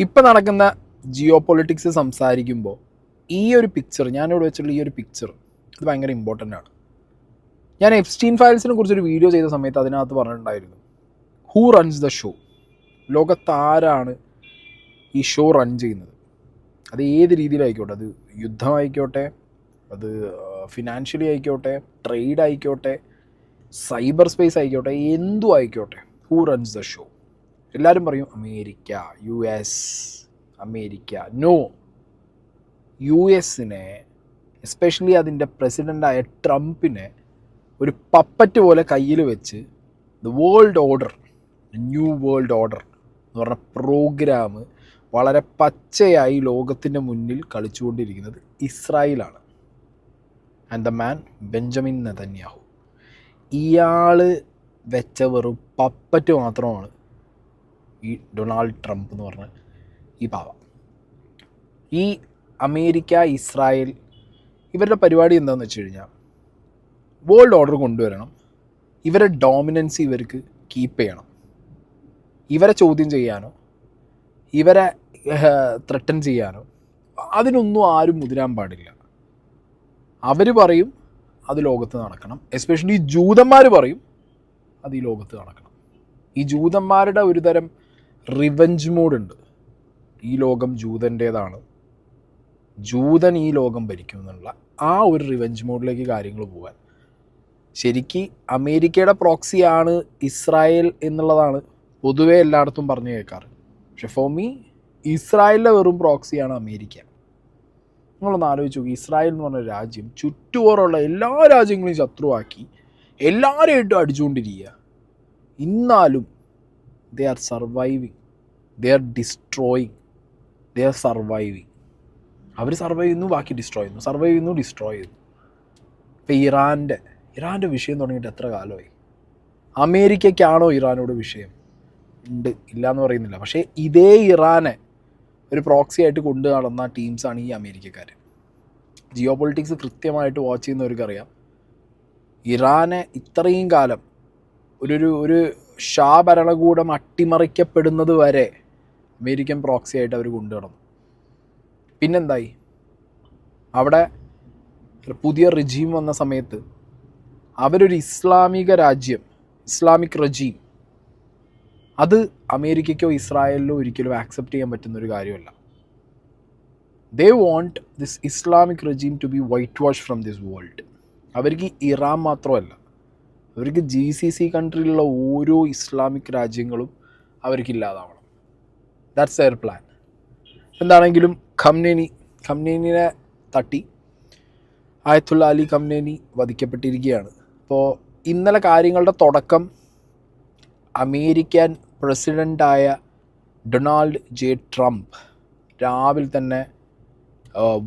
ഇപ്പം നടക്കുന്ന ജിയോ പൊളിറ്റിക്സ് സംസാരിക്കുമ്പോൾ ഈ ഒരു പിക്ചർ, ഞാനിവിടെ വെച്ചുള്ള ഈ ഒരു പിക്ചർ, ഇത് ഭയങ്കര ഇമ്പോർട്ടൻ്റ് ആണ്. ഞാൻ എപ്സ്റ്റീൻ ഫയൽസിനെ കുറിച്ചൊരു വീഡിയോ ചെയ്ത സമയത്ത് അതിനകത്ത് പറഞ്ഞിട്ടുണ്ടായിരുന്നു, ഹൂ റൺസ് ദ ഷോ, ലോകത്താരാണ് ഈ ഷോ റൺ ചെയ്യുന്നത്. അത് ഏത് രീതിയിലായിക്കോട്ടെ, അത് യുദ്ധമായിക്കോട്ടെ, അത് ഫിനാൻഷ്യലി ആയിക്കോട്ടെ, ട്രേഡ് ആയിക്കോട്ടെ, സൈബർ സ്പേസ് ആയിക്കോട്ടെ, എന്തും ആയിക്കോട്ടെ, ഹൂ റൺസ് ദ ഷോ. എല്ലാവരും പറയും അമേരിക്ക, US, അമേരിക്ക. നോ, US-നെ, എസ്പെഷ്യലി അതിൻ്റെ പ്രസിഡൻ്റായ ട്രംപിനെ ഒരു പപ്പറ്റ് പോലെ കയ്യിൽ വെച്ച് the world order, new world order എന്ന് പറഞ്ഞ പ്രോഗ്രാം വളരെ പച്ചയായി ലോകത്തിൻ്റെ മുന്നിൽ കളിച്ചുകൊണ്ടിരിക്കുന്നത് ഇസ്രായേലാണ്. And the man Benjamin Netanyahu. ഇയാൾ വെച്ച വെറും പപ്പറ്റ് മാത്രമാണ് ഈ ഡൊണാൾഡ് ട്രംപ് എന്ന് പറഞ്ഞ ഈ പാവ. ഈ അമേരിക്ക, ഇസ്രായേൽ, ഇവരുടെ പരിപാടി എന്താണെന്ന് വെച്ച് കഴിഞ്ഞാൽ വേൾഡ് ഓർഡർ കൊണ്ടുവരണം, ഇവരെ ഡോമിനൻസി ഇവർക്ക് കീപ്പ് ചെയ്യണം, ഇവരെ ചോദ്യം ചെയ്യാനോ ഇവരെ ത്രെട്ടൻ ചെയ്യാനോ അതിനൊന്നും ആരും മുതിരാൻ പാടില്ല. അവർ പറയും അത് ലോകത്ത് നടക്കണം. എസ്പെഷ്യലി ജൂതന്മാർ പറയും അത് ഈ ലോകത്ത് നടക്കണം. ഈ ജൂതന്മാരുടെ ഒരു തരം റിവെഞ്ച് മോഡുണ്ട്. ഈ ലോകം ജൂതൻ്റേതാണ്, ജൂതൻ ഈ ലോകം ഭരിക്കും എന്നുള്ള ആ ഒരു റിവെഞ്ച് മോഡിലേക്ക് കാര്യങ്ങൾ പോകാൻ. ശരിക്ക് അമേരിക്കയുടെ പ്രോക്സിയാണ് ഇസ്രായേൽ എന്നുള്ളതാണ് പൊതുവേ എല്ലായിടത്തും പറഞ്ഞു കേൾക്കാറ്. പക്ഷെ ഫോർ മീ, ഇസ്രായേലിലെ വെറും പ്രോക്സിയാണ് അമേരിക്ക. നിങ്ങളൊന്ന് ആലോചിച്ച് നോക്കി, ഇസ്രായേൽ എന്ന് പറഞ്ഞ രാജ്യം ചുറ്റുപോറുള്ള എല്ലാ രാജ്യങ്ങളെയും ശത്രുവാക്കി എല്ലാവരെയായിട്ടും അടിച്ചുകൊണ്ടിരിക്കുക. എന്നാലും they are surviving, they are destroying, they are surviving. അവർ സർവൈവ് ചെയ്യുന്നു, ബാക്കി ഡിസ്ട്രോയ് ചെയ്യുന്നു, സർവൈവ് ചെയ്യുന്നു, ഡിസ്ട്രോയ് ചെയ്യുന്നു. ഇപ്പോൾ ഇറാൻ്റെ വിഷയം തുടങ്ങിയിട്ട് എത്ര കാലമായി? അമേരിക്കയ്ക്കാണോ ഇറാനോട് വിഷയം? ഉണ്ട്, ഇല്ല എന്ന് പറയുന്നില്ല. പക്ഷേ ഇതേ ഇറാനെ ഒരു പ്രോക്സി ആയിട്ട് കൊണ്ടു നടന്ന ടീംസാണ് ഈ അമേരിക്കക്കാർ. ജിയോ പൊളിറ്റിക്സ് കൃത്യമായിട്ട് വാച്ച് ചെയ്യുന്നവർക്കറിയാം, ഇറാനെ ഇത്രയും കാലം ഒരു ഷാ ഭരണകൂടം അട്ടിമറിക്കപ്പെടുന്നത് വരെ അമേരിക്കൻ പ്രോക്സി ആയിട്ട് അവർ കൊണ്ടു നടന്നു. പിന്നെന്തായി? അവിടെ പുതിയ റിജീം വന്ന സമയത്ത് അവരൊരു ഇസ്ലാമിക രാജ്യം, ഇസ്ലാമിക് റജീം, അത് അമേരിക്കയ്ക്കോ ഇസ്രായേലിനോ ഒരിക്കലും ആക്സെപ്റ്റ് ചെയ്യാൻ പറ്റുന്നൊരു കാര്യമല്ല. They want this Islamic regime to be white wash from this world. അവർക്ക് ഇറാൻ മാത്രമല്ല, അവർക്ക് GCC കൺട്രിയിലുള്ള ഓരോ ഇസ്ലാമിക് രാജ്യങ്ങളും അവർക്ക് ഇല്ലാതാവണം. That's there plan. എന്താണെങ്കിലും ഖംനേനിനെ തട്ടി ആയത്തുള്ള അലി ഖംനേനി വധിക്കപ്പെട്ടിരിക്കുകയാണ്. അപ്പോൾ ഇന്നലെ കാര്യങ്ങളുടെ തുടക്കം അമേരിക്കൻ പ്രസിഡൻ്റായ ഡൊണാൾഡ് J. ട്രംപ് രാവിലെ തന്നെ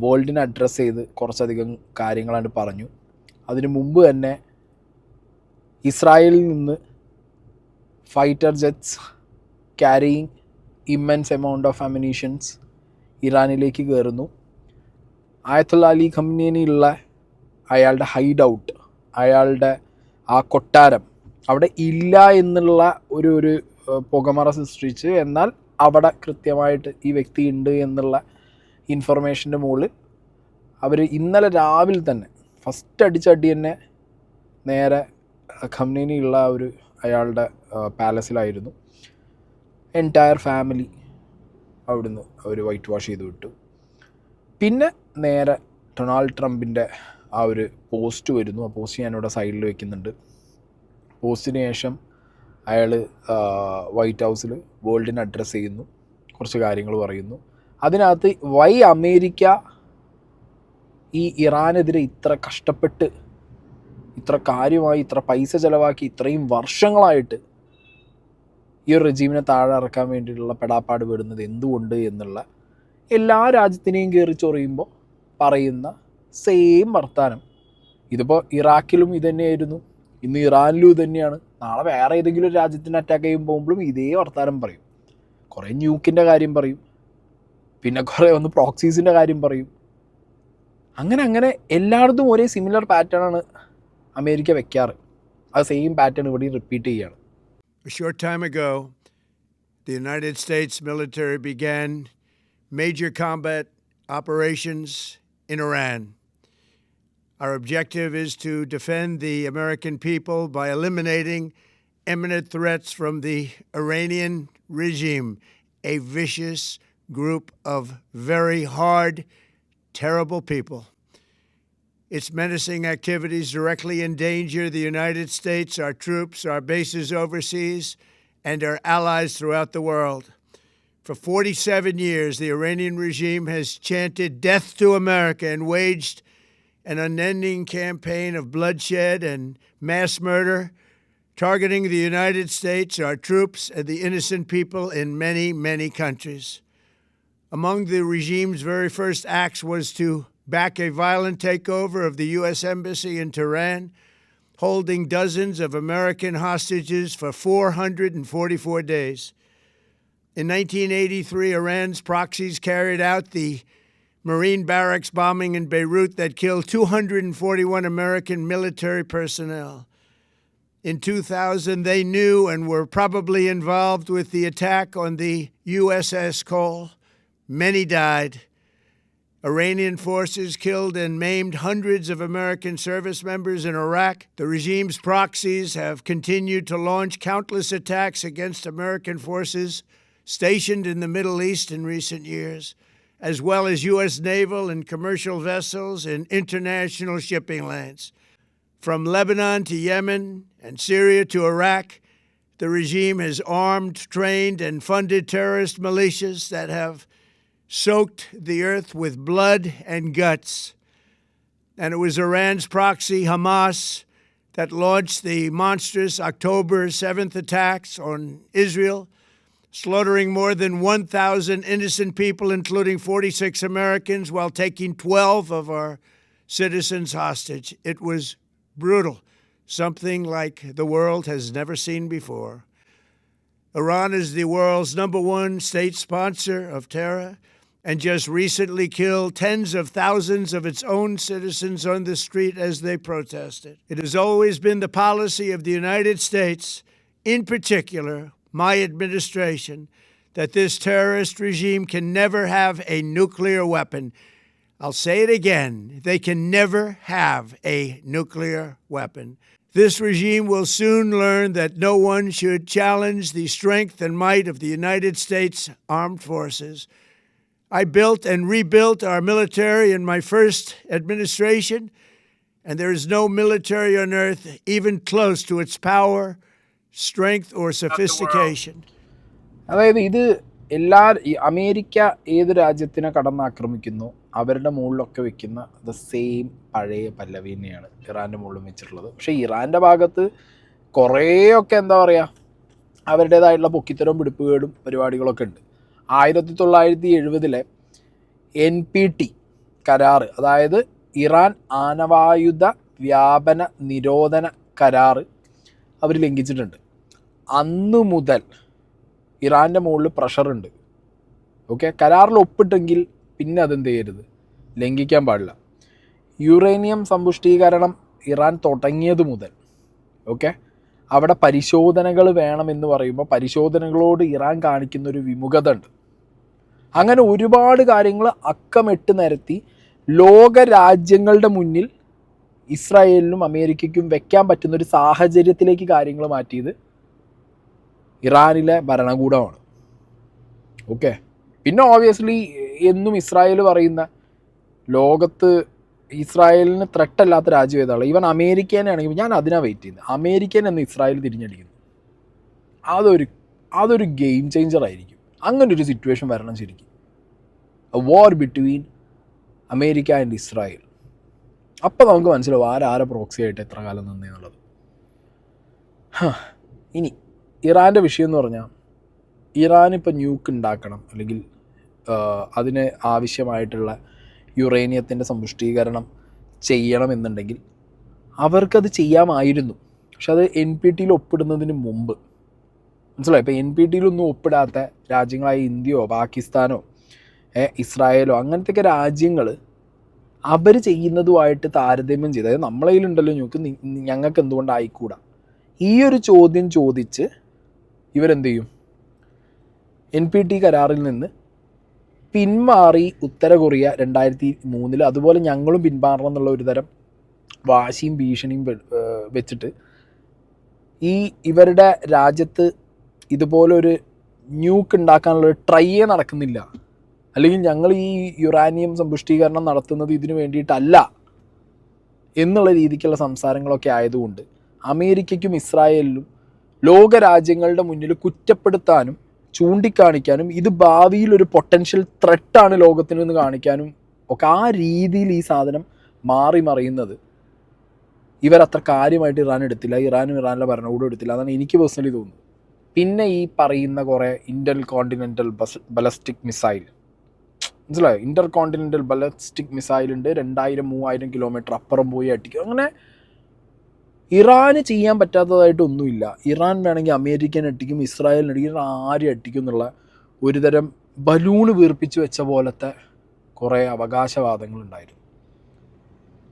വേൾഡിനെ അഡ്രസ്സ് ചെയ്ത് കുറച്ചധികം കാര്യങ്ങളാണ് പറഞ്ഞു. അതിനു മുമ്പ് തന്നെ ഇസ്രായേലിൽ നിന്ന് fighter jets carrying immense amount of ammunitions ഇറാനിലേക്ക് കയറുന്നു. ആയത്തുള്ള അലി ഖംനേനിയുള്ള അയാളുടെ ഹൈഡ് ഔട്ട്, അയാളുടെ ആ കൊട്ടാരം അവിടെ ഇല്ല എന്നുള്ള ഒരു പുകമറ സൃഷ്ടിച്ച്, എന്നാൽ അവിടെ കൃത്യമായിട്ട് ഈ വ്യക്തി ഉണ്ട് എന്നുള്ള ഇൻഫർമേഷൻ്റെ മുകളിൽ അവർ ഇന്നലെ രാവിലെ തന്നെ ഫസ്റ്റ് അടിച്ചടി തന്നെ നേരെ ഖംനേനിയുള്ള അയാളുടെ പാലസിലായിരുന്നു. എൻറ്റയർ ഫാമിലി അവിടുന്ന് അവർ വൈറ്റ് വാഷ് ചെയ്ത് വിട്ടു. പിന്നെ നേരെ ഡൊണാൾഡ് ട്രംപിൻ്റെ ആ ഒരു പോസ്റ്റ് വരുന്നു. ആ പോസ്റ്റ് ഞാനിവിടെ സൈഡിൽ വയ്ക്കുന്നുണ്ട്. പോസ്റ്റിന് ശേഷം അയാൾ വൈറ്റ് ഹൗസിൽ വേൾഡിനെ അഡ്രസ്സ് ചെയ്യുന്നു, കുറച്ച് കാര്യങ്ങൾ പറയുന്നു. അതിനകത്ത് വൈ അമേരിക്ക ഈ ഇറാനെതിരെ ഇത്ര കഷ്ടപ്പെട്ട്, ഇത്ര കാര്യമായി, ഇത്ര പൈസ ചിലവാക്കി, ഇത്രയും വർഷങ്ങളായിട്ട് ഈ ഒരു റെജീമിനെ താഴെ ഇറക്കാൻ വേണ്ടിയിട്ടുള്ള പെടാപ്പാട് വിടുന്നത് എന്തുകൊണ്ട് എന്നുള്ള എല്ലാ രാജ്യത്തിനെയും കയറി ചൊറിയുമ്പോൾ പറയുന്ന സെയിം വർത്താനം. ഇതിപ്പോൾ ഇറാഖിലും ഇതുതന്നെയായിരുന്നു, ഇന്ന് ഇറാനിലും ഇതുതന്നെയാണ്, നാളെ വേറെ ഏതെങ്കിലും ഒരു രാജ്യത്തിന് അറ്റാക്ക് ചെയ്യാൻ പോകുമ്പോഴും ഇതേ വർത്താനം പറയും. കുറേ ന്യൂക്കിൻ്റെ കാര്യം പറയും, പിന്നെ കുറേ പ്രോക്സീസിൻ്റെ കാര്യം പറയും. അങ്ങനെ എല്ലായിടത്തും ഒരേ സിമിലർ പാറ്റേണാണ് അമേരിക്ക വെക്കാറ്. ആ സെയിം പാറ്റേൺ ഇവിടെ റിപ്പീറ്റ് ചെയ്യുകയാണ്. A short time ago, the United States military began major combat operations in Iran. Our objective is to defend the American people by eliminating imminent threats from the Iranian regime, a vicious group of very hard, terrible people. Its menacing activities directly endanger the United States, our troops, our bases overseas, and our allies throughout the world. For 47 years, the Iranian regime has chanted death to America and waged an unending campaign of bloodshed and mass murder, targeting the United States, our troops, and the innocent people in many, many countries. Among the regime's very first acts was to back a violent takeover of the U.S. Embassy in Tehran, holding dozens of American hostages for 444 days. In 1983, Iran's proxies carried out the Marine barracks bombing in Beirut that killed 241 American military personnel. In 2000, they knew and were probably involved with the attack on the USS Cole. Many died. Iranian forces killed and maimed hundreds of American service members in Iraq. The regime's proxies have continued to launch countless attacks against American forces stationed in the Middle East in recent years, as well as U.S. naval and commercial vessels and international shipping lanes. From Lebanon to Yemen and Syria to Iraq, the regime has armed, trained, and funded terrorist militias that have soaked the earth with blood and guts. And it was Iran's proxy, Hamas, that launched the monstrous October 7th attacks on Israel, slaughtering more than 1,000 innocent people, including 46 Americans, while taking 12 of our citizens hostage. It was brutal, something like the world has never seen before. Iran is the world's #1 state sponsor of terror and just recently killed tens of thousands of its own citizens on the street as they protested. It has always been the policy of the United States, in particular, my administration, that this terrorist regime can never have a nuclear weapon. I'll say it again. They can never have a nuclear weapon. This regime will soon learn that no one should challenge the strength and might of the United States Armed Forces. I built and rebuilt our military in my first administration, and there is no military on earth even close to its power, strength, or sophistication. അതായത് ഇത് America ഏത് രാജ്യത്തിനെ കടന്നാക്രമിക്കുന്നു അവരുടെ മുകളിലൊക്കെ വെക്കുന്ന the same പഴയ പല്ലവി തന്നെയാണ് ഇറാൻ്റെ മുകളിലും വെച്ചിട്ടുള്ളത്. പക്ഷേ ഇറാൻ്റെ ഭാഗത്ത് കുറേയൊക്കെ എന്താ പറയുക അവരുടേതായിട്ടുള്ള പൊക്കിത്തരവും പിടിപ്പുകേടും പരിപാടികളൊക്കെ ഉണ്ട്. 1970 NPT കരാറ്, അതായത് ഇറാൻ ആണവായുധ വ്യാപന നിരോധന കരാറ് അവർ ലംഘിച്ചിട്ടുണ്ട്. അന്ന് മുതൽ ഇറാൻ്റെ മുകളിൽ പ്രഷറുണ്ട്. ഓക്കെ, കരാറിൽ ഒപ്പിട്ടെങ്കിൽ പിന്നെ അതെന്ത് ചെയ്യരുത്, ലംഘിക്കാൻ പാടില്ല. യുറേനിയം സമ്പുഷ്ടീകരണം ഇറാൻ തുടങ്ങിയത് മുതൽ ഓക്കെ അവിടെ പരിശോധനകൾ വേണമെന്ന് പറയുമ്പോൾ പരിശോധനകളോട് ഇറാൻ കാണിക്കുന്നൊരു വിമുഖത ഉണ്ട്. അങ്ങനെ ഒരുപാട് കാര്യങ്ങൾ അക്കമിട്ട് നിരത്തി ലോക രാജ്യങ്ങളുടെ മുന്നിൽ ഇസ്രായേലിനും അമേരിക്കയ്ക്കും വെക്കാൻ പറ്റുന്നൊരു സാഹചര്യത്തിലേക്ക് കാര്യങ്ങൾ മാറ്റിയത് ഇറാനിലെ ഭരണകൂടമാണ്. ഓക്കെ, പിന്നെ ഓബിയസ്ലി എന്നും ഇസ്രായേൽ പറയുന്ന ലോകത്ത് ഇസ്രായേലിന് ത്രെട്ടല്ലാത്ത രാജ്യം ഏതാണ്? ഈവൻ അമേരിക്കനാണെങ്കിൽ ഞാൻ അതിനാണ് വെയിറ്റ് ചെയ്യുന്നത്. അമേരിക്കൻ എന്ന് ഇസ്രായേൽ തിരിഞ്ഞടിക്കുന്നു, അതൊരു ഗെയിം ചേഞ്ചർ ആയിരിക്കും. അങ്ങനൊരു സിറ്റുവേഷൻ വരണം ശരിക്കും, a war between America and Israel. അപ്പോൾ നമുക്ക് മനസ്സിലാവും ആരാരെ പ്രോക്സി ആയിട്ട് എത്ര കാലം നിന്നെന്നുള്ളത്. ഇനി ഇറാൻ്റെ വിഷയം എന്ന് പറഞ്ഞാൽ ഇറാനിപ്പോൾ ന്യൂക്ക് ഉണ്ടാക്കണം, അല്ലെങ്കിൽ അതിന് ആവശ്യമായിട്ടുള്ള യുറേനിയത്തിൻ്റെ സമ്പുഷ്ടീകരണം ചെയ്യണമെന്നുണ്ടെങ്കിൽ അവർക്കത് ചെയ്യാമായിരുന്നു. പക്ഷെ അത് NPTയിൽ ഒപ്പിടുന്നതിന് മുമ്പ്, മനസ്സിലായി? ഇപ്പോൾ NPTയിലൊന്നും ഒപ്പിടാത്ത രാജ്യങ്ങളായ ഇന്ത്യയോ പാകിസ്ഥാനോ ഇസ്രായേലോ അങ്ങനത്തെയൊക്കെ രാജ്യങ്ങൾ അവർ ചെയ്യുന്നതുമായിട്ട് താരതമ്യം ചെയ്ത്, അതായത് നമ്മളെ കയ്യിലുണ്ടല്ലോ ഞങ്ങൾക്ക് എന്തുകൊണ്ട് ആയിക്കൂടാ, ഈ ഒരു ചോദ്യം ചോദിച്ച് ഇവരെന്ത് ചെയ്യും? NPT കരാറിൽ നിന്ന് പിന്മാറി ഉത്തര കൊറിയ 2003 അതുപോലെ ഞങ്ങളും പിന്മാറണം എന്നുള്ള ഒരു തരം വാശിയും ഭീഷണിയും വെച്ചിട്ട് ഇവരുടെ രാജ്യത്ത് ഇതുപോലൊരു ന്യൂക്ക് ഉണ്ടാക്കാനുള്ളൊരു ട്രൈയേ നടക്കുന്നില്ല, അല്ലെങ്കിൽ ഞങ്ങൾ ഈ യുറാനിയം സമ്പുഷ്ടീകരണം നടത്തുന്നത് ഇതിനു വേണ്ടിയിട്ടല്ല എന്നുള്ള രീതിക്കുള്ള സംസാരങ്ങളൊക്കെ ആയതുകൊണ്ട് അമേരിക്കയ്ക്കും ഇസ്രായേലിനും ലോകരാജ്യങ്ങളുടെ മുന്നിൽ കുറ്റപ്പെടുത്താനും ചൂണ്ടിക്കാണിക്കാനും ഇത് ഭാവിയിൽ ഒരു പൊട്ടൻഷ്യൽ ത്രെട്ടാണ് ലോകത്തിന് എന്ന് കാണിക്കാനും ഒക്കെ ആ രീതിയിൽ ഈ സാധനം മാറി മറിയുന്നത് ഇവരത്ര കാര്യമായിട്ട് ഇറാൻ എടുത്തില്ല, ഇറാനും ഇറാനിലെ ഭരണകൂടം എടുത്തില്ല. അതാണ് എനിക്ക് പേഴ്സണലി തോന്നുന്നത്. പിന്നെ ഈ പറയുന്ന കുറേ ഇൻ്റർകോണ്ടിനെൻ്റൽ ബലസ്റ്റിക് മിസൈൽ, മനസ്സിലായോ? ഇൻ്റർകോണ്ടിനെൻ്റൽ ബലസ്റ്റിക് മിസൈലുണ്ട്, 2000-3000 കിലോമീറ്റർ അപ്പുറം പോയി അടിക്കും. അങ്ങനെ ഇറാന് ചെയ്യാൻ പറ്റാത്തതായിട്ടൊന്നുമില്ല. ഇറാൻ വേണമെങ്കിൽ അമേരിക്കൻ അടിക്കും, ഇസ്രായേലിനടിക്കും, ആരും അടിക്കും എന്നുള്ള ഒരുതരം ബലൂണ് വീർപ്പിച്ച് വെച്ച പോലത്തെ കുറേ അവകാശവാദങ്ങളുണ്ടായിരുന്നു.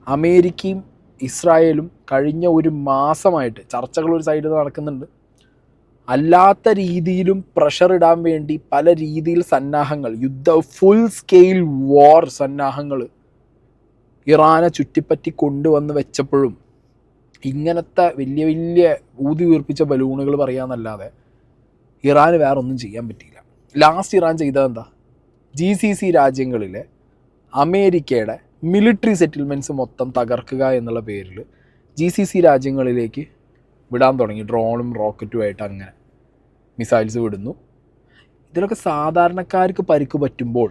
അമേരിക്കയും ഇസ്രായേലും കഴിഞ്ഞ ഒരു മാസമായിട്ട് ചർച്ചകൾ ഒരു സൈഡിൽ നടക്കുന്നുണ്ട്. അല്ലാത്ത രീതിയിലും പ്രഷർ ഇടാൻ വേണ്ടി പല രീതിയിൽ സന്നാഹങ്ങൾ, ഫുൾ സ്കെയിൽ വാർ സന്നാഹങ്ങൾ ഇറാനെ ചുറ്റിപ്പറ്റി കൊണ്ടുവന്ന് വെച്ചപ്പോഴും ഇങ്ങനത്തെ വലിയ വലിയ ഊതി വീർപ്പിച്ച ബലൂണുകൾ പറയാമെന്നല്ലാതെ ഇറാന് വേറെ ഒന്നും ചെയ്യാൻ പറ്റിയില്ല. Last Iran ചെയ്തതെന്താ? GCC രാജ്യങ്ങളിലെ അമേരിക്കയുടെ മിലിറ്ററി സെറ്റിൽമെൻറ്റ്സ് മൊത്തം തകർക്കുക എന്നുള്ള പേരിൽ GCC രാജ്യങ്ങളിലേക്ക് വിടാൻ തുടങ്ങി. ഡ്രോണും റോക്കറ്റുമായിട്ട് അങ്ങനെ മിസൈൽസ് വിടുന്നു. ഇതിലൊക്കെ സാധാരണക്കാർക്ക് പരിക്ക് പറ്റുമ്പോൾ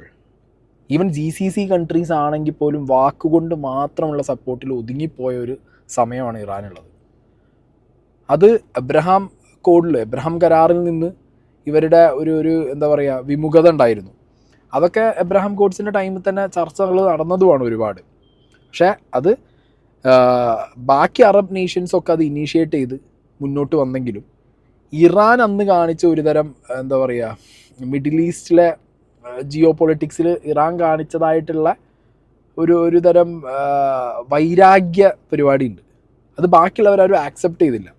ഈവൻ GCC കൺട്രീസ് ആണെങ്കിൽ പോലും വാക്കുകൊണ്ട് മാത്രമുള്ള സപ്പോർട്ടിൽ ഒതുങ്ങിപ്പോയ ഒരു സമയമാണ് ഇറാനുള്ളത്. അത് എബ്രഹാം കരാറിൽ നിന്ന് ഇവരുടെ ഒരു എന്താ പറയുക വിമുഖത ഉണ്ടായിരുന്നു. അതൊക്കെ എബ്രഹാം കോഡ്സിൻ്റെ ടൈമിൽ തന്നെ ചർച്ചകൾ നടന്നതുമാണ് ഒരുപാട്. പക്ഷേ അത് ബാക്കി അറബ് നേഷൻസൊക്കെ അത് ഇനീഷ്യേറ്റ് ചെയ്ത് മുന്നോട്ട് വന്നെങ്കിലും ഇറാൻ അന്ന് കാണിച്ച ഒരു തരം എന്താ പറയുക മിഡിൽ ഈസ്റ്റിലെ ജിയോ പൊളിറ്റിക്സിൽ ഇറാൻ കാണിച്ചതായിട്ടുള്ള ഒരു തരം വൈരാഗ്യ പരിപാടിയുണ്ട്. അത് ബാക്കിയുള്ളവരാരും ആക്സെപ്റ്റ് ചെയ്തില്ല,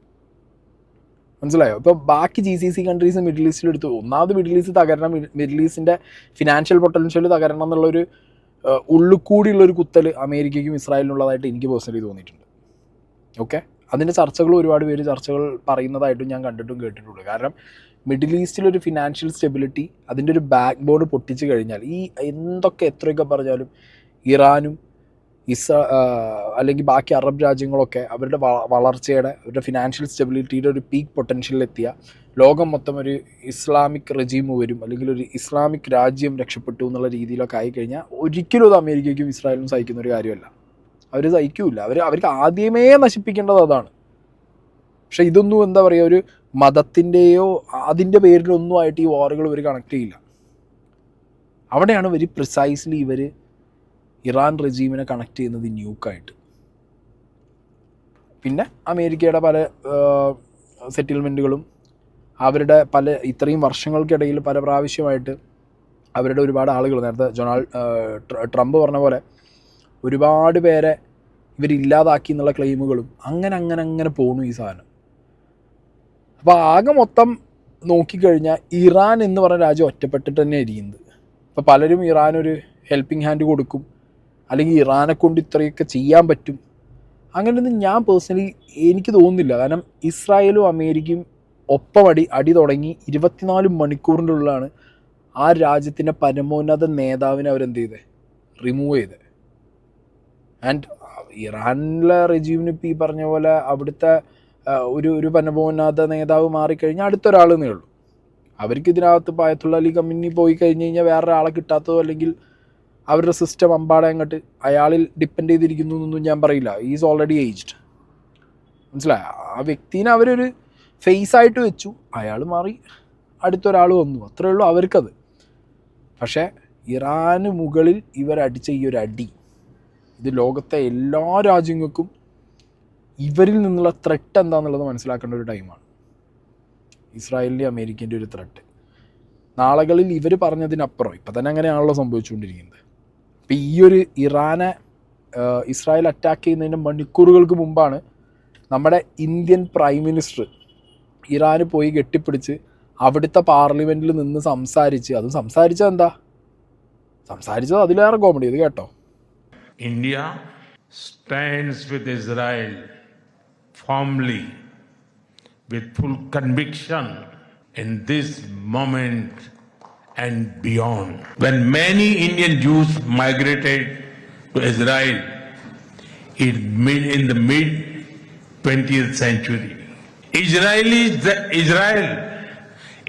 മനസ്സിലായോ? ഇപ്പോൾ ബാക്കി GCC കൺട്രീസ് മിഡിൽ ഈസ്റ്റിൽ എടുത്തു. ഒന്നാമത് മിഡിൽ ഈസ്റ്റ് തകരണം, മിഡിൽ ഈസ്റ്റിൻ്റെ ഫിനാൻഷ്യൽ പൊട്ടൻഷ്യൽ തകരണം എന്നുള്ളൊരു ഉള്ളുകൂടിയുള്ളൊരു കുത്തൽ അമേരിക്കയ്ക്കും ഇസ്രായേലിനുള്ളതായിട്ട് എനിക്ക് പേഴ്സണലി തോന്നിയിട്ടുണ്ട്. ഓക്കെ, അതിൻ്റെ ചർച്ചകൾ ഒരുപാട് പേര് ചർച്ചകൾ പറയുന്നതായിട്ടും ഞാൻ കണ്ടിട്ടും കേട്ടിട്ടുണ്ട്. കാരണം മിഡിൽ ഈസ്റ്റിലൊരു ഫിനാൻഷ്യൽ സ്റ്റെബിലിറ്റി, അതിൻ്റെ ഒരു ബാക്ക് ബോൺ പൊട്ടിച്ച് കഴിഞ്ഞാൽ ഈ എത്രയൊക്കെ പറഞ്ഞാലും ഇറാനും അല്ലെങ്കിൽ ബാക്കി അറബ് രാജ്യങ്ങളൊക്കെ അവരുടെ വളർച്ചയുടെ, അവരുടെ ഫിനാൻഷ്യൽ സ്റ്റെബിലിറ്റിയുടെ ഒരു പീക്ക് പൊട്ടൻഷ്യലിലെത്തിയ ലോകം മൊത്തം ഒരു ഇസ്ലാമിക് റെജീം വരും, അല്ലെങ്കിൽ ഒരു ഇസ്ലാമിക് രാജ്യം രക്ഷപ്പെട്ടു എന്നുള്ള രീതിയിലൊക്കെ ആയിക്കഴിഞ്ഞാൽ ഒരിക്കലും അത് അമേരിക്കയ്ക്കും ഇസ്രായേലിനും സഹിക്കുന്ന ഒരു കാര്യമല്ല. അവർ സഹിക്കില്ല. അവർക്ക് ആദ്യമേ നശിപ്പിക്കേണ്ടത് അതാണ്. പക്ഷേ ഇതൊന്നും എന്താ പറയുക, ഒരു മതത്തിൻ്റെയോ അതിൻ്റെ പേരിലൊന്നും ആയിട്ട് ഈ വാറുകൾ ഇവർ കണക്ട് ചെയ്യില്ല. അവിടെയാണ് വെരി പ്രിസൈസ്ലി ഇവർ ഇറാൻ റെജീമിനെ കണക്ട് ചെയ്യുന്നത് ന്യൂക്കായിട്ട്. പിന്നെ അമേരിക്കയുടെ പല സെറ്റിൽമെൻറ്റുകളും അവരുടെ ഇത്രയും വർഷങ്ങൾക്കിടയിൽ പല പ്രാവശ്യമായിട്ട് അവരുടെ ഒരുപാട് ആളുകൾ, നേരത്തെ ട്രംപ് പറഞ്ഞ പോലെ ഒരുപാട് പേരെ ഇവരില്ലാതാക്കി എന്നുള്ള ക്ലെയിമുകളും അങ്ങനെ പോണു ഈ സാധനം. അപ്പോൾ ആകെ മൊത്തം നോക്കിക്കഴിഞ്ഞാൽ ഇറാൻ എന്ന് പറഞ്ഞ രാജ്യം ഒറ്റപ്പെട്ടിട്ട് തന്നെ ഇരിക്കുന്നത്. ഇപ്പോൾ പലരും ഇറാനൊരു ഹെൽപ്പിംഗ് ഹാൻഡ് കൊടുക്കും, അല്ലെങ്കിൽ ഇറാനെ കൊണ്ട് ഇത്രയൊക്കെ ചെയ്യാൻ പറ്റും, അങ്ങനെയൊന്നും ഞാൻ പേഴ്സണലി എനിക്ക് തോന്നുന്നില്ല. കാരണം ഇസ്രായേലും അമേരിക്കയും ഒപ്പം അടി തുടങ്ങി 24 മണിക്കൂറിൻ്റെ ഉള്ളിലാണ് ആ രാജ്യത്തിൻ്റെ പരമോന്നത നേതാവിനെ അവരെന്ത് ചെയ്തത്, റിമൂവ് ചെയ്തത്. ആൻഡ് ഇറാനിലെ റെജീമിന് ഇപ്പോൾ ഈ പറഞ്ഞ പോലെ അവിടുത്തെ ഒരു പരമോന്നത നേതാവ് മാറിക്കഴിഞ്ഞാൽ അടുത്തൊരാളെന്നേ ഉള്ളൂ. അവർക്ക് ഇതിനകത്ത് ആയത്തുള്ള അലി ഖമീനി പോയി കഴിഞ്ഞ് കഴിഞ്ഞാൽ വേറൊരാളെ കിട്ടാത്തതോ അല്ലെങ്കിൽ അവരുടെ സിസ്റ്റം അമ്പാടെ അങ്ങോട്ട് അയാളിൽ ഡിപ്പെൻഡ് ചെയ്തിരിക്കുന്നു എന്നൊന്നും ഞാൻ പറയില്ല. ഈസ് ഓൾറെഡി ഏജ്ഡ്, മനസ്സിലായ? ആ വ്യക്തിനെ അവരൊരു ഫേസായിട്ട് വെച്ചു, അയാൾ മാറി അടുത്തൊരാൾ വന്നു, അത്രയേ ഉള്ളൂ അവർക്കത്. പക്ഷേ ഇറാന് മുകളിൽ ഇവരടിച്ച ഈ ഒരു അടി, ഇത് ലോകത്തെ എല്ലാ രാജ്യങ്ങൾക്കും ഇവരിൽ നിന്നുള്ള ത്രെട്ട് എന്താണെന്നുള്ളത് മനസ്സിലാക്കേണ്ട ഒരു ടൈമാണ്. ഇസ്രായേലിൻ്റെ അമേരിക്കൻ്റെ ഒരു ത്രെട്ട് നാളുകളിൽ ഇവർ പറഞ്ഞതിനപ്പുറം ഇപ്പം തന്നെ അങ്ങനെയാണല്ലോ സംഭവിച്ചുകൊണ്ടിരിക്കുന്നത്. അപ്പം ഈ ഒരു ഇറാനെ ഇസ്രായേൽ അറ്റാക്ക് ചെയ്യുന്നതിൻ്റെ മണിക്കൂറുകൾക്ക് മുമ്പാണ് നമ്മുടെ ഇന്ത്യൻ പ്രൈം മിനിസ്റ്റർ ഇറാന് പോയി കെട്ടിപ്പിടിച്ച് അവിടുത്തെ പാർലമെൻറ്റിൽ നിന്ന് സംസാരിച്ച്, അതും സംസാരിച്ചത് എന്താ, സംസാരിച്ചത് അതിലേറെ കോമഡി. ഇത് കേട്ടോ. India stands with Israel firmly, with full conviction in this moment and beyond. When many Indian Jews migrated to Israel in the mid 20th century, Israel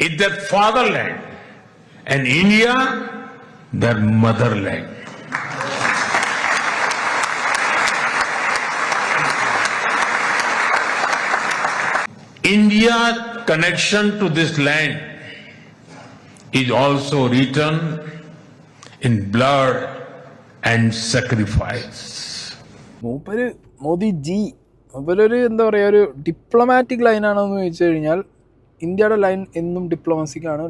is their fatherland and India their motherland. India's connection to this land is also written in blood and sacrifice. മൂപ്പരൊരു എന്താ പറയുക, ഒരു diplomatic ലൈനാണെന്ന് ചോദിച്ചു കഴിഞ്ഞാൽ ഇന്ത്യയുടെ line എന്നും ഡിപ്ലോമസിക്കാണ്.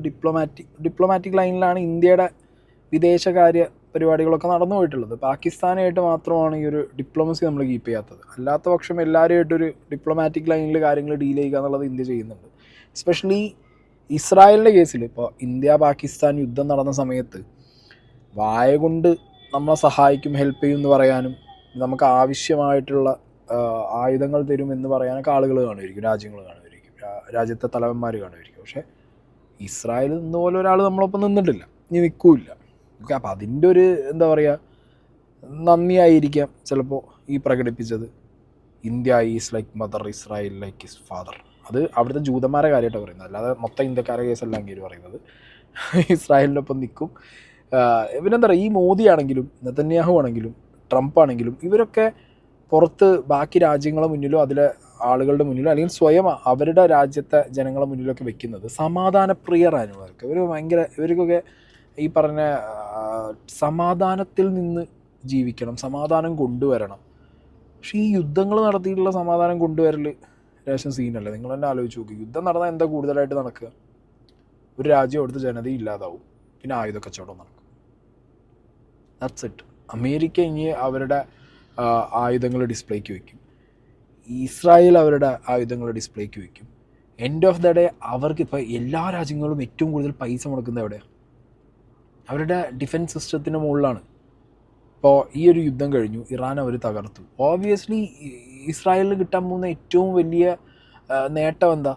Diplomatic ലൈനിലാണ് ഇന്ത്യയുടെ വിദേശകാര്യ പരിപാടികളൊക്കെ നടന്നു പോയിട്ടുള്ളത്. പാകിസ്ഥാനായിട്ട് മാത്രമാണ് ഈ ഒരു ഡിപ്ലോമസി നമ്മൾ കീപ്പ് ചെയ്യാത്തത്. അല്ലാത്ത പക്ഷം എല്ലാവരുമായിട്ടൊരു ഡിപ്ലോമാറ്റിക് ലൈനിൽ കാര്യങ്ങൾ ഡീൽ ചെയ്യുക എന്നുള്ളത് ഇന്ത്യ ചെയ്യുന്നുണ്ട്. എസ്പെഷ്യലി ഇസ്രായേലിൻ്റെ കേസിൽ ഇപ്പോൾ ഇന്ത്യ പാകിസ്ഥാൻ യുദ്ധം നടന്ന സമയത്ത് വായ കൊണ്ട് നമ്മളെ സഹായിക്കും, ഹെൽപ്പ് ചെയ്യും എന്ന് പറയാനും നമുക്ക് ആവശ്യമായിട്ടുള്ള ആയുധങ്ങൾ തരും എന്ന് പറയാനൊക്കെ ആളുകൾ കാണുമായിരിക്കും, രാജ്യങ്ങൾ കാണുമായിരിക്കും, രാജ്യത്തെ തലവന്മാർ കാണുമായിരിക്കും. പക്ഷേ ഇസ്രായേൽ ഇന്നുപോലെ ഒരാൾ നമ്മളൊപ്പം നിന്നിട്ടില്ല, ഇനി നിൽക്കില്ല. ഓക്കെ, അപ്പോൾ അതിൻ്റെ ഒരു എന്താ പറയുക നന്ദിയായിരിക്കാം ചിലപ്പോൾ ഈ പ്രകടിപ്പിച്ചത്. India is like mother, Israel like is father. അത് അവിടുത്തെ ജൂതന്മാരെ കാര്യമായിട്ടാണ് പറയുന്നത്, അല്ലാതെ മൊത്തം ഇന്ത്യക്കാരെ കേസല്ല അങ്ങേര് പറയുന്നത്. ഇസ്രായേലിനൊപ്പം നിൽക്കും. പിന്നെന്താ പറയുക, ഈ മോദി ആണെങ്കിലും നെതന്യാഹു ആണെങ്കിലും ട്രംപ് ആണെങ്കിലും ഇവരൊക്കെ പുറത്ത് ബാക്കി രാജ്യങ്ങളെ മുന്നിലോ അതിലെ ആളുകളുടെ മുന്നിലോ അല്ലെങ്കിൽ സ്വയം അവരുടെ രാജ്യത്തെ ജനങ്ങളെ മുന്നിലൊക്കെ വെക്കുന്നത് സമാധാനപ്രിയരാണ്. ഇവർക്കൊക്കെ ഈ പറഞ്ഞ സമാധാനത്തിൽ നിന്ന് ജീവിക്കണം, സമാധാനം കൊണ്ടുവരണം. പക്ഷേ ഈ യുദ്ധങ്ങൾ നടത്തിയിട്ടുള്ള സമാധാനം കൊണ്ടുവരൽ രേഷൻ സീനല്ലേ? നിങ്ങൾ തന്നെ ആലോചിച്ച് നോക്കി. യുദ്ധം നടന്നാൽ എന്താ കൂടുതലായിട്ട് നടക്കുക? ഒരു രാജ്യം അവിടുത്തെ ജനത ഇല്ലാതാവും, പിന്നെ ആയുധ കച്ചവടം നടക്കും. That's it. അമേരിക്ക ഇനി അവരുടെ ആയുധങ്ങൾ ഡിസ്പ്ലേക്ക് വയ്ക്കും, ഇസ്രായേൽ അവരുടെ ആയുധങ്ങൾ ഡിസ്പ്ലേക്ക് വയ്ക്കും. എൻഡ് ഓഫ് ദ ഡേ അവർക്ക് ഇപ്പോൾ എല്ലാ രാജ്യങ്ങളും ഏറ്റവും കൂടുതൽ പൈസ മുടക്കുന്നത് എവിടെയാണ്? അവരുടെ ഡിഫൻസ് സിസ്റ്റത്തിൻ്റെ മുകളിലാണ്. ഇപ്പോൾ ഈ ഒരു യുദ്ധം കഴിഞ്ഞു, ഇറാൻ അവർ തകർത്തു. ഓബ്വിയസ്ലി ഇസ്രായേലിന് കിട്ടാൻ പോകുന്ന ഏറ്റവും വലിയ നേട്ടം എന്താ?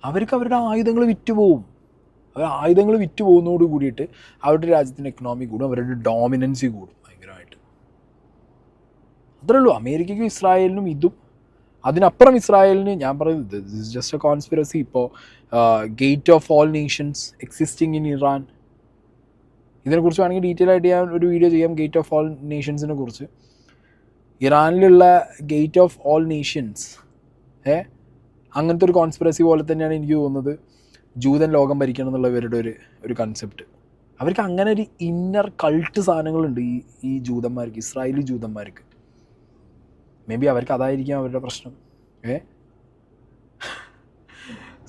അവർക്ക് അവരുടെ ആയുധങ്ങൾ വിറ്റുപോകും. അവർ ആയുധങ്ങൾ വിറ്റ് പോകുന്നതോട് കൂടിയിട്ട് അവരുടെ രാജ്യത്തിൻ്റെ എക്കണോമി കൂടും, അവരുടെ ഡോമിനൻസി കൂടും ഭയങ്കരമായിട്ട്. അത്രേ ഉള്ളൂ. അമേരിക്കയ്ക്കും ഇസ്രായേലിനും ഇതും. അതിനപ്പുറം ഇസ്രായേലിന് ഞാൻ പറയുന്നത് this is just a conspiracy. ഇപ്പോൾ gate of all nations existing in Iran, ഇതിനെക്കുറിച്ച് വേണമെങ്കിൽ ഡീറ്റെയിൽ ആയിട്ട് ഞാൻ ഒരു വീഡിയോ ചെയ്യാം. ഗേറ്റ് ഓഫ് ഓൾ നേഷൻസിനെ കുറിച്ച്. ഇറാനിലുള്ള ഗേറ്റ് ഓഫ് ഓൾ നേഷൻസ് അങ്ങനത്തെ ഒരു കോൺസ്പിറസി പോലെ തന്നെയാണ് എനിക്ക് തോന്നുന്നത് ജൂതൻ ലോകം ഭരിക്കണം എന്നുള്ള ഇവരുടെ ഒരു കൺസെപ്റ്റ്. അവർക്ക് അങ്ങനെ ഒരു ഇന്നർ കൾട്ട് സാധനങ്ങളുണ്ട് ഈ ജൂതന്മാർക്ക്, ഇസ്രായേലി ജൂതന്മാർക്ക്. മേ ബി അവർക്ക് അതായിരിക്കാം അവരുടെ പ്രശ്നം.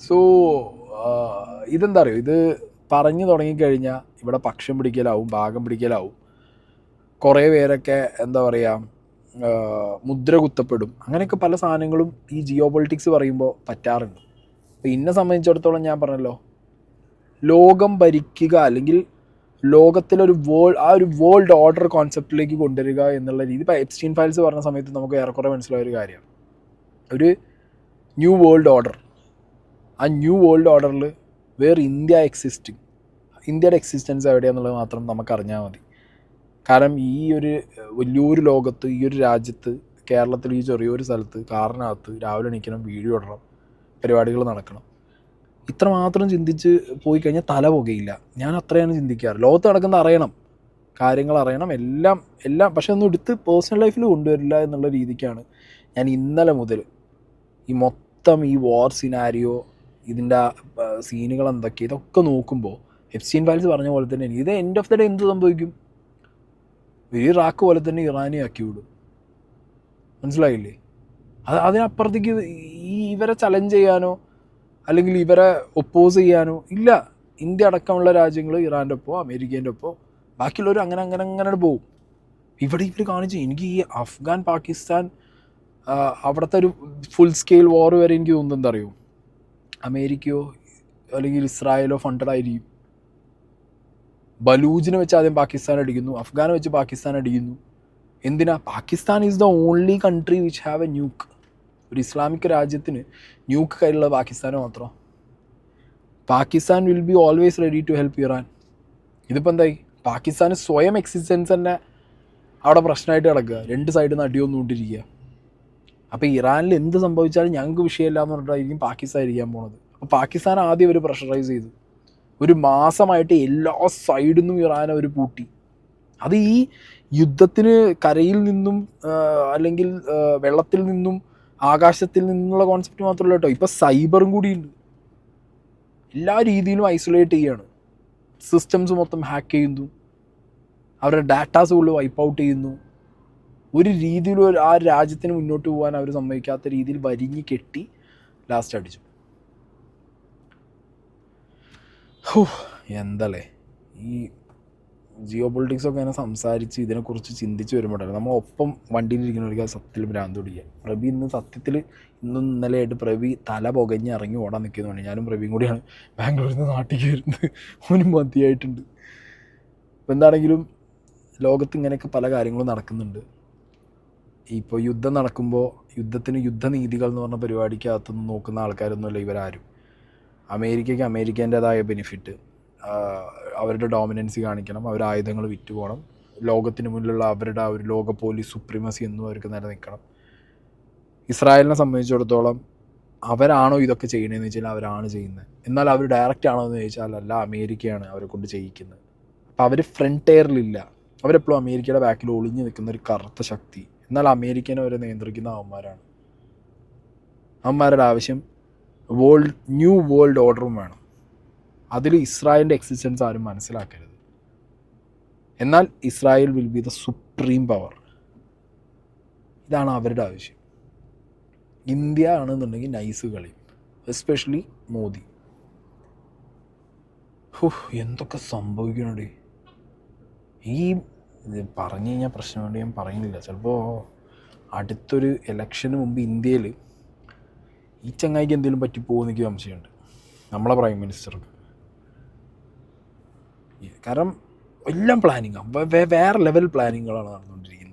സോ ഇതെന്താ അറിയോ, ഇത് പറഞ്ഞു തുടങ്ങിക്കഴിഞ്ഞാൽ ഇവിടെ പക്ഷം പിടിക്കലാവും, ഭാഗം പിടിക്കലാവും. കുറേ പേരൊക്കെ എന്താ പറയുക മുദ്ര കുത്തപ്പെടും. അങ്ങനെയൊക്കെ പല സാധനങ്ങളും ഈ ജിയോ പൊളിറ്റിക്സ് പറയുമ്പോൾ പറ്റാറുണ്ട്. അപ്പോൾ എന്നെ സംബന്ധിച്ചിടത്തോളം ഞാൻ പറഞ്ഞല്ലോ, ലോകം ഭരിക്കുക അല്ലെങ്കിൽ ലോകത്തിലൊരു ഒരു വേൾഡ് ഓർഡർ കോൺസെപ്റ്റിലേക്ക് കൊണ്ടുവരിക എന്നുള്ള രീതി. ഇപ്പോൾ എപ്സ്റ്റീൻ ഫയൽസ് പറഞ്ഞ സമയത്ത് നമുക്ക് ഏറെക്കുറെ മനസ്സിലായൊരു കാര്യമാണ്, ഒരു ന്യൂ വേൾഡ് ഓർഡർ. ആ ന്യൂ വേൾഡ് ഓർഡറിൽ വേർ ഇന്ത്യ എക്സിസ്റ്റിംഗ്, ഇന്ത്യയുടെ എക്സിസ്റ്റൻസ് എവിടെയാണെന്നുള്ളത് മാത്രം നമുക്കറിഞ്ഞാൽ മതി. കാരണം ഈ ഒരു വലിയൊരു ലോകത്ത്, ഈ ഒരു രാജ്യത്ത്, കേരളത്തിൽ ഈ ചെറിയൊരു സ്ഥലത്ത് കാറിനകത്ത് രാവിലെ എണീക്കണം, വീഡിയോ ഇടണം, പരിപാടികൾ നടക്കണം. ഇത്ര മാത്രം ചിന്തിച്ച് പോയി കഴിഞ്ഞാൽ തല പുകയില്ല. ഞാൻ അത്രയാണ് ചിന്തിക്കാറ്. ലോകത്ത് നടക്കുന്ന അറിയണം, കാര്യങ്ങൾ അറിയണം, എല്ലാം പക്ഷെ ഒന്നും എടുത്ത് പേഴ്സണൽ ലൈഫിൽ കൊണ്ടുവരില്ല എന്നുള്ള രീതിക്കാണ് ഞാൻ ഇന്നലെ മുതൽ ഈ മൊത്തം ഈ വാർ സിനാരിയോ, ഇതിൻ്റെ സീനുകൾ എന്തൊക്കെ, ഇതൊക്കെ നോക്കുമ്പോൾ എപ്സ്റ്റീൻ ഫയൽസ് പറഞ്ഞ പോലെ തന്നെ ഇത് എൻഡ് ഓഫ് ദ ഡേ എന്ത് സംഭവിക്കും? ഇറാഖ് പോലെ തന്നെ ഇറാനെ ആക്കി വിടും. മനസ്സിലായില്ലേ? അതിനപ്പുറത്തേക്ക് ഇവരെ ചലഞ്ച് ചെയ്യാനോ അല്ലെങ്കിൽ ഇവരെ ഒപ്പോസ് ചെയ്യാനോ ഇല്ല. ഇന്ത്യ അടക്കമുള്ള രാജ്യങ്ങൾ ഇറാൻ്റെ ഒപ്പോ അമേരിക്കേൻ്റെ ഒപ്പോ, ബാക്കിയുള്ളവർ അങ്ങനെ പോകും. ഇവിടെ ഇവർ കാണിച്ചു. എനിക്ക് ഈ അഫ്ഗാൻ പാകിസ്ഥാൻ അവിടുത്തെ ഒരു ഫുൾ സ്കെയിൽ വാർ വരെ എനിക്ക് തോന്നുന്നത് എന്താ അറിയോ, അമേരിക്കയോ അല്ലെങ്കിൽ ഇസ്രായേലോ ഫണ്ടഡ് ആയിരിക്കും. ബലൂജിനെ വെച്ച് ആദ്യം പാകിസ്ഥാൻ അടിക്കുന്നു, അഫ്ഗാനെ വെച്ച് പാകിസ്ഥാൻ അടിക്കുന്നു. എന്തിനാ? Pakistan is the only country which have a nuke. ഒരു ഇസ്ലാമിക് രാജ്യത്തിന് ന്യൂക്ക് കയ്യിലുള്ള പാകിസ്ഥാന് മാത്രം. Pakistan will be always ready to help Iran. ഇതിപ്പോൾ എന്തായി? പാകിസ്ഥാന് സ്വയം എക്സിസ്റ്റൻസ് തന്നെ അവിടെ പ്രശ്നമായിട്ട് കിടക്കുക, രണ്ട് സൈഡിൽ നിന്ന് അടിയൊന്നുകൊണ്ടിരിക്കുക. അപ്പോൾ ഇറാനിൽ എന്ത് സംഭവിച്ചാലും ഞങ്ങൾക്ക് വിഷയമില്ല എന്ന് പറഞ്ഞിട്ടായിരിക്കും പാകിസ്ഥാൻ ഇരിക്കാൻ പോണത്. അപ്പോൾ പാകിസ്ഥാൻ ആദ്യം അവർ പ്രഷറൈസ് ചെയ്തു. ഒരു മാസമായിട്ട് എല്ലാ സൈഡിൽ നിന്നും ഇറാൻ അവർ പൂട്ടി. അത് ഈ യുദ്ധത്തിന് കരയിൽ നിന്നും അല്ലെങ്കിൽ വെള്ളത്തിൽ നിന്നും ആകാശത്തിൽ നിന്നുള്ള കോൺസെപ്റ്റ് മാത്രമല്ല കേട്ടോ, ഇപ്പോൾ സൈബറും കൂടിയുണ്ട്. എല്ലാ രീതിയിലും ഐസൊലേറ്റ് ചെയ്യുകയാണ്. സിസ്റ്റംസ് മൊത്തം ഹാക്ക് ചെയ്യുന്നു, അവരുടെ ഡാറ്റാസ് ഫുള്ള് വൈപ്പ് ഔട്ട് ചെയ്യുന്നു. ഒരു രീതിയിലും ആ രാജ്യത്തിന് മുന്നോട്ട് പോകാൻ അവർ സമ്മതിക്കാത്ത രീതിയിൽ വരിഞ്ഞ് കെട്ടി ലാസ്റ്റ് അടിച്ചു. എന്തല്ലേ ഈ ജിയോ പൊളിറ്റിക്സൊക്കെ ഇങ്ങനെ സംസാരിച്ച് ഇതിനെക്കുറിച്ച് ചിന്തിച്ച് വരുമ്പോഴാണ് നമ്മളൊപ്പം വണ്ടിയിലിരിക്കുന്നവർക്ക് സത്യത്തിൽ ഭ്രാന്ത് പിടിക്കുക. പ്രവി ഇന്ന് സത്യത്തിൽ ഇന്നും ഇന്നലെയായിട്ട് പ്രവി തല പുകഞ്ഞ് ഇറങ്ങി ഓടാൻ നിൽക്കുന്നതാണ്. ഞാനും പ്രവിയും കൂടിയാണ് ബാംഗ്ലൂരിൽ നിന്ന് നാട്ടിലേക്ക് വരുന്നത്. ഓനും മതിയായിട്ടുണ്ട്. ഇപ്പം എന്താണെങ്കിലും ലോകത്ത് ഇങ്ങനെയൊക്കെ പല കാര്യങ്ങളും നടക്കുന്നുണ്ട്. ഇപ്പോൾ യുദ്ധം നടക്കുമ്പോൾ യുദ്ധത്തിന് യുദ്ധനീതികൾ എന്ന് പറഞ്ഞ പരിപാടിക്കകത്തുനിന്ന് നോക്കുന്ന ആൾക്കാരൊന്നുമല്ല ഇവരാരും. അമേരിക്കയ്ക്ക് അമേരിക്കേൻ്റേതായ ബെനിഫിറ്റ്, അവരുടെ ഡോമിനൻസി കാണിക്കണം, അവർ ആയുധങ്ങൾ വിറ്റ് പോകണം, ലോകത്തിന് മുന്നിലുള്ള അവരുടെ ആ ഒരു ലോക പോലീസ് സുപ്രീമസി എന്നും അവർക്ക് നിലനിൽക്കണം. ഇസ്രായേലിനെ സംബന്ധിച്ചിടത്തോളം അവരാണോ ഇതൊക്കെ ചെയ്യണതെന്ന് വെച്ചാൽ അവരാണ് ചെയ്യുന്നത്. എന്നാൽ അവർ ഡയറക്റ്റ് ആണോ എന്ന് ചോദിച്ചാൽ അല്ല, അമേരിക്കയാണ് അവരെ കൊണ്ട് ചെയ്യിക്കുന്നത്. അപ്പോൾ അവർ ഫ്രണ്ട് എയറിലില്ല, അവരെപ്പോഴും അമേരിക്കയുടെ ബാക്കിൽ ഒളിഞ്ഞു നിൽക്കുന്ന ഒരു കറുത്ത ശക്തി. എന്നാൽ അമേരിക്കനെ അവരെ നിയന്ത്രിക്കുന്ന അവന്മാരാണ്. അവന്മാരുടെ ആവശ്യം ന്യൂ വേൾഡ് ഓർഡറും വേണം. അതിൽ ഇസ്രായേലിൻ്റെ എക്സിസ്റ്റൻസ് ആരും മനസ്സിലാക്കരുത്. എന്നാൽ Israel will be the supreme power. ഇതാണ് അവരുടെ ആവശ്യം. ഇന്ത്യ ആണെന്നുണ്ടെങ്കിൽ നൈസ് കളി, എസ്പെഷ്യലി മോദി. എന്തൊക്കെ സംഭവിക്കണേ ഈ പറഞ്ഞു കഴിഞ്ഞാൽ പ്രശ്നം കൊണ്ട് ഞാൻ പറയുന്നില്ല. ചിലപ്പോൾ അടുത്തൊരു ഇലക്ഷന് മുമ്പ് ഇന്ത്യയിൽ ഈ ചങ്ങായിക്ക് എന്തെങ്കിലും പറ്റിപ്പോകുമെന്ന് എനിക്ക് സംശയമുണ്ട്, നമ്മളെ പ്രൈം മിനിസ്റ്റർക്ക്. കാരണം എല്ലാം പ്ലാനിങ്ങാണ്, വേറെ ലെവൽ പ്ലാനിങ്ങുകളാണ് നടന്നുകൊണ്ടിരിക്കുന്നത്.